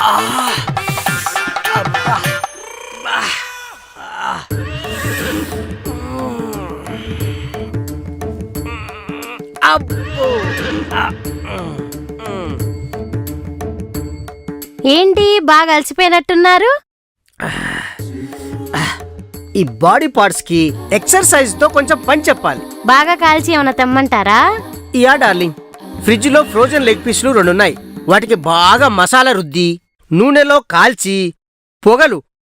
ఏంటి బాగా అలసిపోయినట్టున్నారు? ఈ బాడీ పార్ట్స్ కి ఎక్సర్సైజ్ తో కొంచెం పని చెప్పాలి. బాగా కాల్చి ఏమైనా తెమ్మంటారా? యా డార్లింగ్, ఫ్రిడ్జ్ లో ఫ్రోజన్ లెగ్ పీస్లు 2 ఉన్నాయి. వాటికి బాగా మసాలా రుద్ది నూనెలో కాల్చి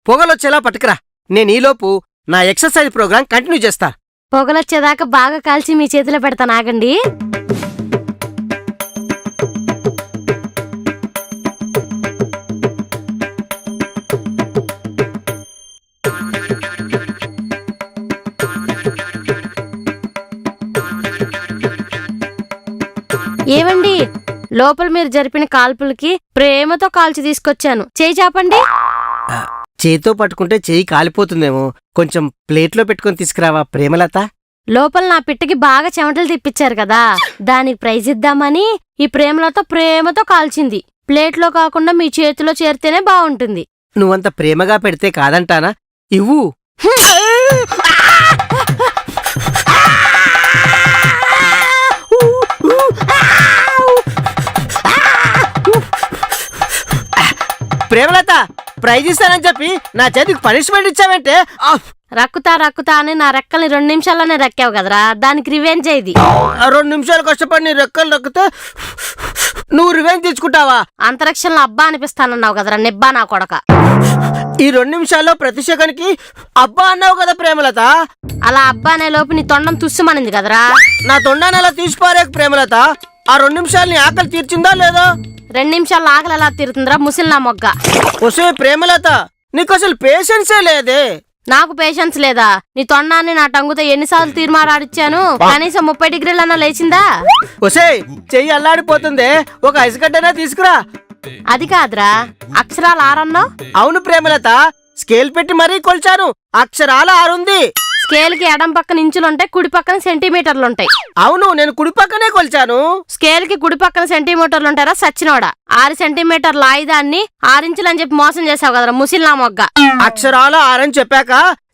పొగలొచ్చేలా పట్టుకురా. నేను ఈలోపు నా ఎక్సర్సైజ్ ప్రోగ్రాం కంటిన్యూ చేస్తా. పొగలొచ్చేదాకా బాగా కాల్చి మీ చేతిలో పెడతాను, ఆగండి. ఏవండి, లోపల మీరు జరిపిన కాల్పులకి ప్రేమతో కాల్చి తీసుకొచ్చాను. చేయి చాపండి. చేతో పట్టుకుంటే చేయి కాలిపోతుందేమో, కొంచెం ప్లేట్లో పెట్టుకొని తీసుకురావా ప్రేమలత. లోపల నా పిట్టకి బాగా చెమటలు తిప్పించారు కదా, దానికి ప్రైజ్ ఇద్దామని ఈ ప్రేమతో కాల్చింది. ప్లేట్లో కాకుండా మీ చేతిలో చేరితేనే బాగుంటుంది. నువ్వంత ప్రేమగా పెడితే కాదంటానా? ఇవ్వు. ప్రేమలత, ప్రైజ్ ఇస్తానని చెప్పి నా చేతికి పనిష్మెంట్ ఇచ్చావంటే రక్కుతా అని నా రెక్కల్ని 2 నిమిషాల్లోనే రక్కావు కదరా, దానికి రివెంజ్ అయింది. 2 నిమిషాలు కష్టపడి నీ రెక్కలు రక్కితే నువ్వు రివెంజ్ తెచ్చుకుంటావా? అంతరిక్షంలో అబ్బా అనిపిస్తానన్నావు కదరా నిబ్బా నా కొడక. ఈ 2 నిమిషాల్లో ప్రతి సెకండ్కి అబ్బా అన్నావు కదా ప్రేమలత. అలా అబ్బా అనే లోపు నీ తొండం తుస్సుమనింది కదరా. నా తొండాన్ని అలా తీసిపారేక ప్రేమలత. ఆ 2 నిమిషాలు ఆకలి తీర్చిందా లేదా? 2 నిమిషాలు ఆకలి ఎలా తీరుతుందిరా ముసిల్నా మొగ్గ. ఒసే ప్రేమలత, నీకు అసలు పేషెన్సే లేదే. నాకు పేషెన్స్ లేదా? నీ తొండాన్ని నా టంగుతో ఎన్నిసార్లు తీర్మారాడిచ్చాను, కనీసం 30 డిగ్రీలన్నా లేచిందా? ఒసే, చెయ్యి అల్లాడిపోతుందే, ఒక ఐసుగడ్డనే తీసుకురా. అది కాదురా, అక్షరాలు 6 అన్నావు. అవును ప్రేమలత, స్కేల్ పెట్టి మరీ కొల్చాను, అక్షరాలు 6 ఉంది. స్కేల్ కి ఎడం పక్కన ఇంచులుంటాయి, కుడి పక్కన సెంటీమీటర్లుంటాయి. అవును, నేను కుడి పక్కనే కొల్చాను. స్కేల్ కి కుడి పక్కన సెంటీమీటర్లుంటారా సచ్చినోడా? 6 సెంటీమీటర్ల ఆయుధాన్ని 6 ఇంచులు అని చెప్పి మోసం చేసావు కదరా ముసిల్నా మొగ్గ. అక్షరాలు 6 అని చెప్పాక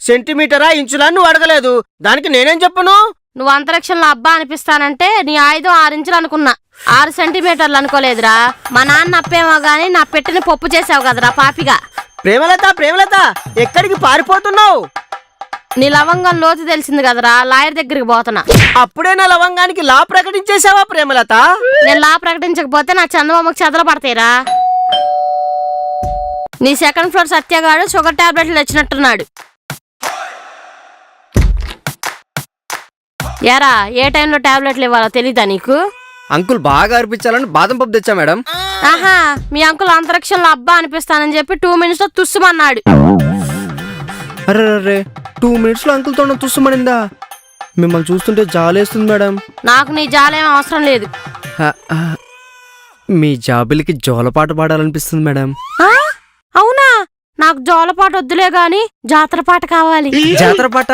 సెంటీమీటరా ఇంచులా నువ్వు అడగలేదు, దానికి నేనేం చెప్పను? నువ్వు అంతరిక్షంలో అబ్బా అనిపిస్తానంటే నీ ఆయుధం 6 ఇంచులు అనుకున్నా, 6 సెంటీమీటర్లు అనుకోలేదురా. మా నాన్న అప్పేమో గాని నా పెట్టిని పప్పు చేసావు కదరా పాపిగా. ప్రేమలత, ఎక్కడికి పారిపోతున్నావు? నీ లవంగం లోతు తెలిసింది కదరా, లాయర్ దగ్గరికి పోతున్నా. అప్పుడే నా లవంగానికి లా ప్రకటించేసావా ప్రేమలత? నేను లా ప్రకటించకపోతే నా చందమామకు చెదలు పడతాయిరా. నీ 2nd ఫ్లోర్ సత్యగాడు షుగర్ టాబ్లెట్లు తెచ్చినట్టున్నాడు. యారా, ఏ టైంలో టాబ్లెట్లు ఇవ్వాలో తెలీదా నీకు? అంకుల్ బాగా అర్పించాలని బాదం పప్పు తెచ్చా మేడం. ఆహా, మీ అంకుల్ అంతరిక్షంలో అబ్బా అనిపిస్తానని చెప్పి 2 మినిట్స్ లో తుస్సుమన్నాడు. అరే 2 మినిట్స్ లో అంకుల్ తోడ తుస్సుమనిందా? మిమ్మల్ని చూస్తుంటే జాలేస్తుంది మేడం. నాకు నీ జాలేం అవసరం లేదు. మీ జాబిలికి జోలపాట పాడాలనిపిస్తుంది మేడం. అవునా? నాకు జోలపాట వద్దులే గాని జాతర పాట కావాలి. జాతర పాట?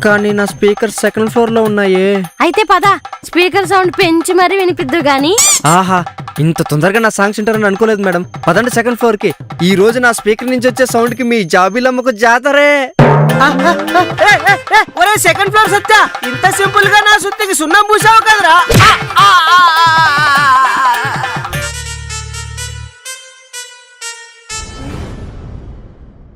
కానీ నా స్పీకర్ 2nd ఫ్లోర్ లో ఉన్నాయే. అయితే పద, స్పీకర్ సౌండ్ పెంచి మరీ వినిపిద్దు గాని. ఆహా, ఇంత తొందరగా నా సాంగ్స్ వింటారని అనుకోలేదు మేడం. పదండి 2nd ఫ్లోర్ కి. ఈ రోజు నా స్పీకర్ నుంచి వచ్చే సౌండ్ కి మీ జాబిలమ్మకు జాతరే. ఒరే 2nd ఫ్లోర్ సత్య, ఇంత సింపుల్ గా నా సుత్తికి సున్నం పూసావు కదరా.